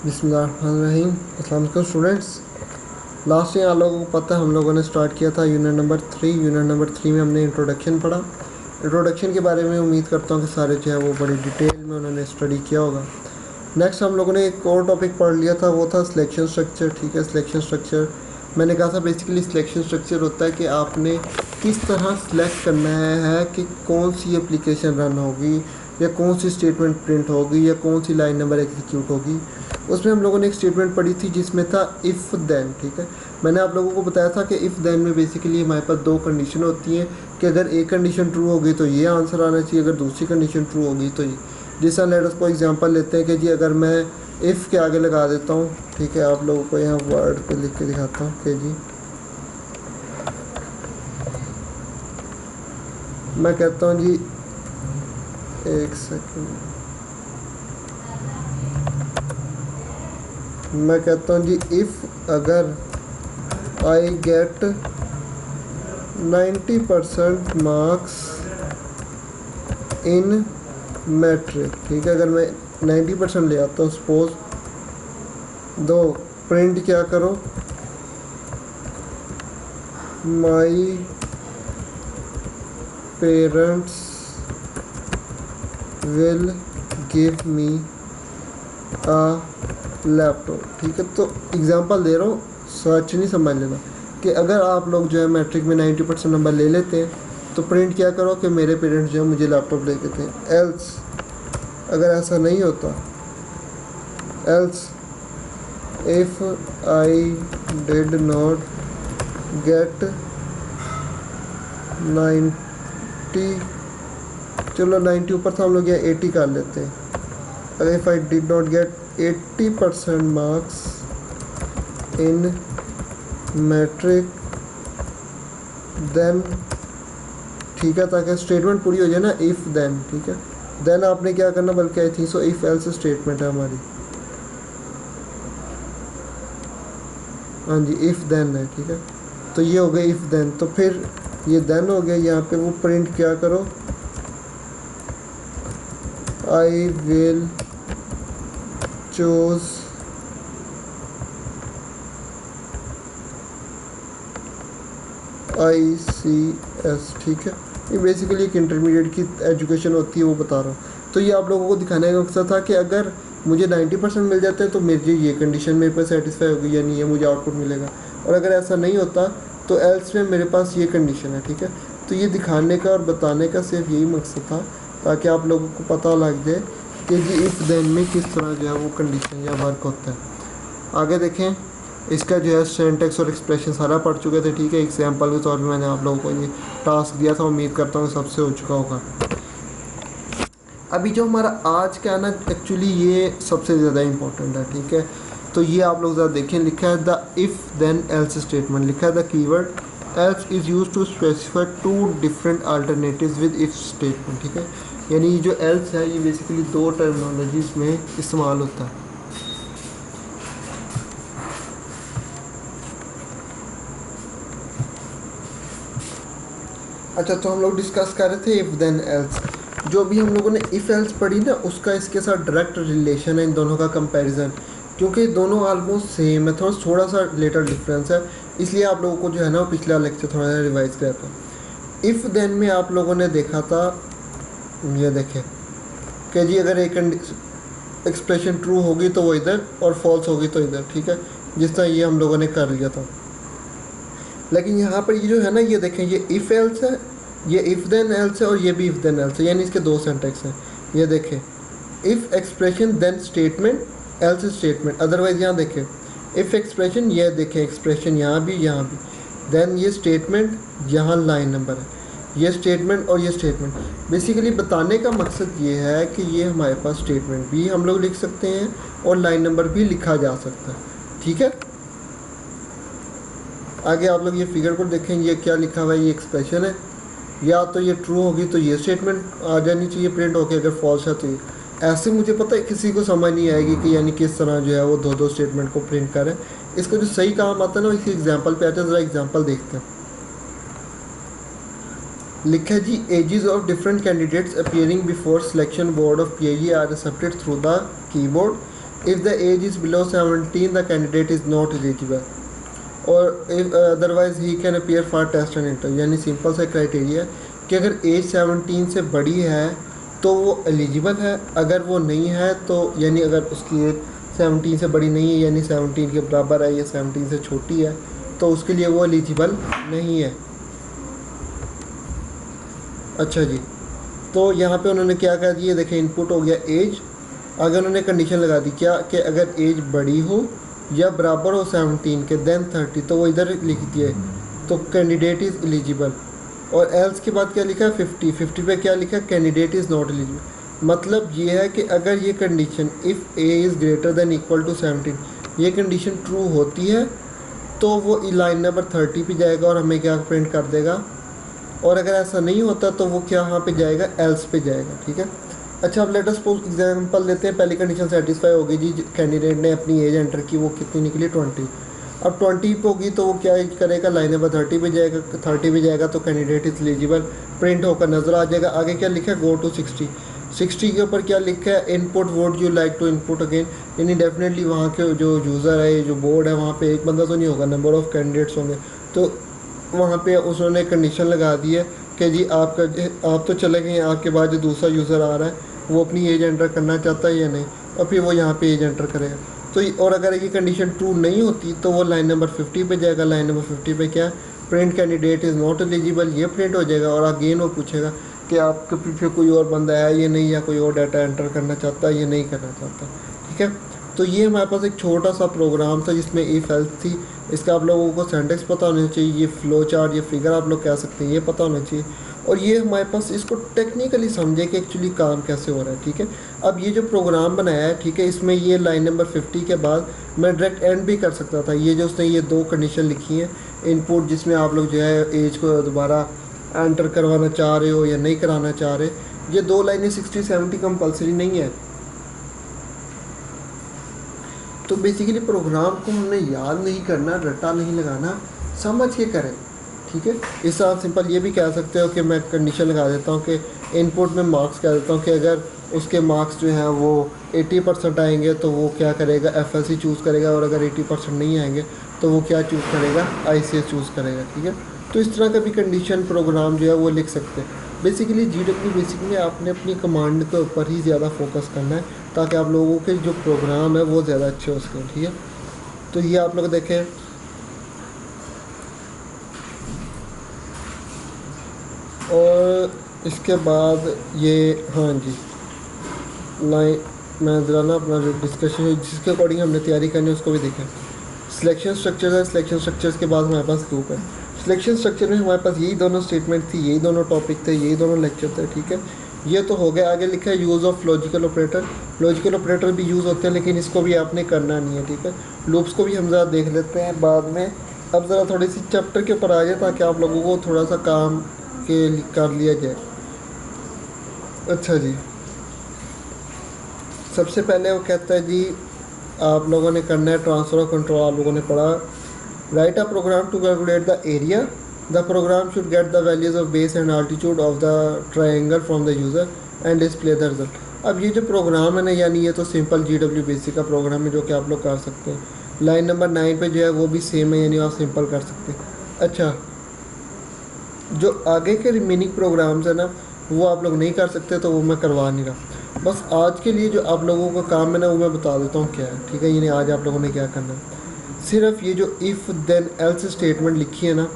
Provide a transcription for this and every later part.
बिस्मिल्लाहिर्रहमानिर्रहीम। अस्सलाम वालेकुम स्टूडेंट्स। लास्ट ईयर आप लोगों को पता है हम लोगों ने स्टार्ट किया था यूनिट नंबर 3। यूनिट नंबर 3 में हमने इंट्रोडक्शन पढ़ा। इंट्रोडक्शन के बारे में उम्मीद करता हूँ कि सारे जो है वो बड़ी डिटेल में उन्होंने स्टडी किया होगा। नेक्स्ट हम लोगों ने एक और टॉपिक पढ़ लिया था, वो था सिलेक्शन स्ट्रक्चर। ठीक है, सिलेक्शन स्ट्रक्चर मैंने कहा था बेसिकली सिलेक्शन स्ट्रक्चर होता है कि आपने किस तरह सिलेक्ट करना है कि कौन सी एप्लीकेशन रन होगी या कौन सी स्टेटमेंट प्रिंट होगी या कौन सी लाइन नंबर एग्जीक्यूट होगी। उसमें हम लोगों ने एक स्टेटमेंट पढ़ी थी जिसमें था इफ़ देन। ठीक है, मैंने आप लोगों को बताया था कि इफ़ देन में बेसिकली हमारे पास दो कंडीशन होती हैं कि अगर एक कंडीशन ट्रू होगी तो ये आंसर आना चाहिए, अगर दूसरी कंडीशन ट्रू होगी तो ये। जैसा लेट अस को एग्जांपल लेते हैं कि जी अगर मैं इफ़ के आगे लगा देता हूँ, ठीक है, आप लोगों को यहाँ वर्ड पे लिख के दिखाता हूँ कि जी मैं कहता हूँ जी एक सेकंड, मैं कहता हूँ जी इफ़ अगर I get 90% marks in matric. ठीक है, अगर मैं 90% ले आता हूँ सपोज, दो प्रिंट क्या करो, my parents will give me a laptop. ठीक है, तो एग्जांपल दे रहा हूँ, सच नहीं समझ लेना कि अगर आप लोग जो है मैट्रिक में 90% नंबर ले लेते हैं तो प्रिंट क्या करो कि मेरे पेरेंट्स जो है मुझे लैपटॉप दे देते हैं। एल्स अगर ऐसा नहीं होता, else if I did not gate 90, चलो 90 ऊपर था, हम लोग यहाँ 80 कर लेते हैं। अगर if I did not get 80% marks in matric then, ठीक है, ताकि स्टेटमेंट पूरी हो जाए ना, इफ़ देन। ठीक है, देन आपने क्या करना, बल्कि I think so if else statement है हमारी। हाँ जी, इफ़ देन है। ठीक है, तो ये हो गया इफ़ देन, तो फिर ये देन हो गया। यहाँ पे वो प्रिंट क्या करो, आई विल चूज ICS। ठीक है, ये बेसिकली एक इंटरमीडिएट की एजुकेशन होती है, वो बता रहा हूँ। तो ये आप लोगों को दिखाने का मकसद था कि अगर मुझे 90% मिल जाते हैं तो मेरी ये कंडीशन मेरे पास सेटिस्फाई होगी, यानी ये मुझे आउटपुट मिलेगा। और अगर ऐसा नहीं होता तो एल्स में मेरे पास ये कंडीशन है। ठीक है, तो ये दिखाने का और बताने का सिर्फ यही मकसद था, ताकि आप लोगों को पता लग जाए कि जी इफ़ देन में किस तरह जो है वो कंडीशन या वर्क होता है। आगे देखें, इसका जो है सिंटैक्स और एक्सप्रेशन सारा पढ़ चुके थे। ठीक है, एग्जाम्पल के तौर पे मैंने आप लोगों को ये टास्क दिया था, उम्मीद करता हूँ सबसे हो चुका होगा। अभी जो हमारा आज का है ना, एक्चुअली ये सबसे ज़्यादा इम्पोर्टेंट है। ठीक है, तो ये आप लोग ज़रा देखें, लिखा है the if then else statement, लिखा है the keyword else is use to specify two different alternatives with if statement. ठीक है, यानी ये जो एल्स है ये बेसिकली दो टर्मिनोलॉजीज में इस्तेमाल होता है। अच्छा, तो हम लोग डिस्कस कर रहे थे इफ़ देन एल्स। जो भी हम लोगों ने इफ़ एल्स पढ़ी ना, उसका इसके साथ डायरेक्ट रिलेशन है, इन दोनों का कंपैरिजन, क्योंकि दोनों ऑलमोस्ट सेम है, थोड़ा सा लिटिल डिफरेंस है। इसलिए आप लोगों को जो है ना पिछला लेक्चर थोड़ा सा रिवाइज करता हूँ। इफ़ देन में आप लोगों ने देखा था, ये देखें कि जी अगर एक एक्सप्रेशन ट्रू होगी तो वो इधर और फॉल्स होगी तो इधर। ठीक है, जिस तरह ये हम लोगों ने कर लिया था। लेकिन यहाँ पर ये जो है ना, ये देखें, ये इफ़ एल्स है, ये इफ़ देन एल्स है और ये भी इफ़ देन एल्स है, यानी इसके दो सिंटैक्स हैं। ये देखें, if expression then statement, else statement. Otherwise यहाँ देखें, इफ़ एक्सप्रेशन, ये देखें एक्सप्रेशन यहाँ भी यहाँ भी, देन ये स्टेटमेंट, यहाँ लाइन नंबर है, ये स्टेटमेंट और ये स्टेटमेंट। बेसिकली बताने का मकसद ये है कि ये हमारे पास स्टेटमेंट भी हम लोग लिख सकते हैं और लाइन नंबर भी लिखा जा सकता है। ठीक है, आगे आप लोग ये फिगर को देखें, ये क्या लिखा हुआ है, ये एक्सप्रेशन है, या तो ये ट्रू होगी तो ये स्टेटमेंट आ जानी चाहिए प्रिंट होके, अगर फॉल्स है तो ये। ऐसे मुझे पता है किसी को समझ नहीं आएगी कि यानी किस तरह जो है वो दो दो स्टेटमेंट को प्रिंट करें। इसका जो सही काम आता है ना, इसी एग्जाम्पल पे आता है, ज़रा एग्जाम्पल देखते हैं। लिखा जी, ages of different candidates appearing before selection board of PIE are accepted through the keyboard if the age is below 17 the candidate is not eligible, और if otherwise he can appear for test and interview. यानी simple सा criteria है कि अगर as 17 से बड़ी है तो वो एलिजिबल है, अगर वो नहीं है तो यानी अगर उसकी एज 17 से बड़ी नहीं है यानी 17 के बराबर है या 17 से छोटी है तो उसके लिए वो एलिजिबल नहीं है। अच्छा जी, तो यहाँ पे उन्होंने क्या कर दिया, देखें इनपुट हो गया एज, अगर उन्होंने कंडीशन लगा दी क्या कि अगर एज बड़ी हो या बराबर हो 17 के देन 30, तो वो इधर लिख दिए तो कैंडिडेट इज़ एलिजिबल। और एल्स के बाद क्या लिखा है 50 पे क्या लिखा है कैंडिडेट इज़ नॉट एलिजिबल। मतलब ये है कि अगर ये condition if A is greater than equal to 17 ये कंडीशन ट्रू होती है तो वो लाइन नंबर 30 पे जाएगा और हमें क्या प्रिंट कर देगा, और अगर ऐसा नहीं होता तो वो क्या यहाँ पे जाएगा एल्स पे जाएगा। ठीक है, अच्छा अब लेट अस सपोज एग्जांपल लेते हैं, पहली कंडीशन सेटिस्फाई होगी जी, कैंडिडेट ने अपनी एज एंटर की, वो कितनी निकली 20। अब 20 पे होगी तो वो क्या करेगा, लाइन नंबर 30 पे जाएगा, 30 पे जाएगा तो कैंडिडेट इज एलिजिबल प्रिंट होकर नज़र आ जाएगा। आगे क्या लिखा है गो टू 60, 60 के ऊपर क्या लिखा है input what you like to input again, यानी डेफिनेटली वहाँ के जो यूज़र है जो बोर्ड है वहाँ पे एक बंदा तो नहीं होगा, नंबर ऑफ़ कैंडिडेट्स होंगे, तो वहाँ पे उन्होंने कंडीशन लगा दी है कि जी आप तो चले गए, आपके बाद जो दूसरा यूज़र आ रहा है वो अपनी एज एंटर करना चाहता है या नहीं, और फिर वो यहाँ पे एज एंटर करेगा। तो और अगर ये कंडीशन ट्रू नहीं होती तो वो लाइन नंबर 50 पे जाएगा, लाइन नंबर 50 पे क्या print candidate is not eligible, ये प्रिंट हो जाएगा, और अगेन वो पूछेगा कि आपके पीछे कोई और बंदा है या नहीं, या कोई और डाटा एंटर करना चाहता है या नहीं करना चाहता। ठीक है, तो ये हमारे पास एक छोटा सा प्रोग्राम था जिसमें इफ़ एल्स थी, इसका आप लोगों को सिंटैक्स पता होना चाहिए, ये फ्लो चार्ट ये फिगर आप लोग कह सकते हैं ये पता होना चाहिए, और ये हमारे पास इसको टेक्निकली समझे कि एक्चुअली काम कैसे हो रहा है। ठीक है, अब ये जो प्रोग्राम बनाया है, ठीक है, इसमें ये लाइन नंबर 50 के बाद मैं डायरेक्ट एंड भी कर सकता था, ये जो उसने ये दो कंडीशन लिखी हैं इनपुट जिसमें आप लोग जो है एज को दोबारा एंटर करवाना चाह रहे हो या नहीं कराना चाह रहे, ये दो लाइनें 60-70 कंपल्सरी नहीं है। तो बेसिकली प्रोग्राम को हमने याद नहीं करना, रट्टा नहीं लगाना, समझ के करें। ठीक है, इस तरह सिंपल ये भी कह सकते हो कि मैं कंडीशन लगा देता हूँ कि इनपुट में मार्क्स कह देता हूँ कि अगर उसके मार्क्स जो हैं वो 80% आएंगे तो वो क्या करेगा FLC चूज़ करेगा, और अगर 80% नहीं आएंगे तो वो क्या चूज़ करेगा ICS चूज़ करेगा। ठीक है, तो इस तरह का भी कंडीशन प्रोग्राम जो है वो लिख सकते हैं। बेसिकली GW बेसिक में आपने अपनी कमांड के ऊपर ही ज़्यादा फोकस करना है ताकि आप लोगों के जो प्रोग्राम है वो ज़्यादा अच्छे हो सकें। ठीक है, तो ये आप लोग देखें, और इसके बाद ये हाँ जी लाइन मैं ज़रा ना अपना डिस्कशन जिसके अकॉर्डिंग हमने तैयारी करनी है उसको भी देखें। सिलेक्शन स्ट्रक्चर है, सिलेक्शन स्ट्रक्चर्स के बाद हमारे पास ग्रुप है। सिलेक्शन स्ट्रक्चर में हमारे पास यही दोनों स्टेटमेंट थी, यही दोनों टॉपिक थे, यही दोनों लेक्चर थे। ठीक है, ये तो हो गया। आगे लिखा है use of logical operator. Logical operator भी यूज़ होते हैं लेकिन इसको भी आपने करना नहीं है। ठीक है, लूप्स को भी हम ज़रा देख लेते हैं बाद में। अब ज़रा थोड़ी सी चैप्टर के ऊपर आ जाए ताकि आप लोगों को थोड़ा सा काम के कर लिया जाए। अच्छा जी, सबसे पहले वो कहता है जी आप लोगों ने करना है ट्रांसफ़र ऑफ कंट्रोल। आप लोगों ने पढ़ा write a program to calculate the area. The program should get the values of base and altitude of the triangle from the user and display the result. अब ये जो प्रोग्राम है ना, यानी ये तो सिंपल GW बेसिक का program है जो कि आप लोग कर सकते हैं। लाइन नंबर 9 पे जो है वो भी सेम है, यानी आप सिंपल कर सकते हैं। अच्छा, जो आगे के रिमेनिंग प्रोग्राम्स है ना वो आप लोग नहीं कर सकते, तो वो मैं करवा नहीं रहा। बस आज के लिए जो आप लोगों का काम है ना वो मैं बता देता हूँ क्या है। ठीक है, यानी आज आप लोगों ने क्या करना है, सिर्फ ये जो इफ़ देन एल्स स्टेटमेंट लिखी है ना,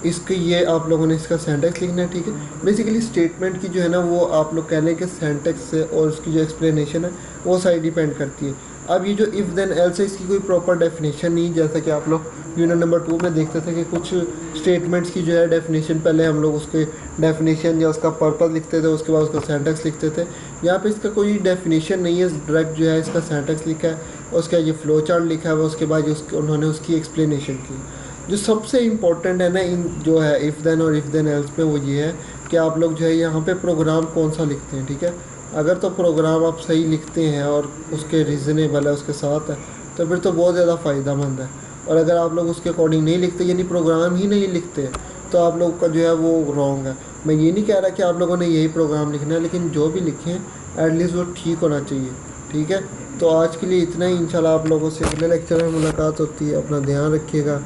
इसके ये आप लोगों ने इसका सेंटेक्स लिखना है। ठीक है, बेसिकली स्टेटमेंट की जो है ना वो आप लोग कह लें कि सेंटेक्स से और उसकी जो एक्सप्लेनेशन है वो साइड डिपेंड करती है। अब ये जो इफ़ देन एल्स है इसकी कोई प्रॉपर डेफिनेशन नहीं, जैसा कि आप लोग यूनिट नंबर 2 में देखते थे कि कुछ स्टेटमेंट्स की जो है डेफिनेशन पहले हम लोग उसके डेफिनेशन या उसका पर्पस लिखते थे, उसके बाद उसका सेंटेक्स लिखते थे। यहाँ पे इसका कोई डेफिनेशन नहीं है, डायरेक्ट जो है इसका सेंटेक्स लिखा है, उसका ये फ्लो चार्ट लिखा है, उसके बाद उन्होंने उसकी एक्सप्लेनेशन की। जो सबसे इम्पोर्टेंट है ना इन जो है इफ़ देन और इफ़ देन एल्स में वो ये है कि आप लोग जो है यहाँ पे प्रोग्राम कौन सा लिखते हैं। ठीक है, अगर तो प्रोग्राम आप सही लिखते हैं और उसके रीज़नेबल है उसके साथ है तो फिर तो बहुत ज़्यादा फ़ायदा मंद है। और अगर आप लोग उसके अकॉर्डिंग नहीं लिखते यानी प्रोग्राम ही नहीं लिखते तो आप लोग का जो है वो रॉन्ग है। मैं ये नहीं कह रहा कि आप लोगों ने यही प्रोग्राम लिखना है, लेकिन जो भी लिखे हैं एटलीस्ट वो ठीक होना चाहिए। ठीक है, तो आज के लिए इतना ही। इंशाल्लाह आप लोगों से अगले लेक्चर में मुलाकात होती है। अपना ध्यान रखिएगा।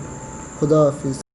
खुदा हाफिज़।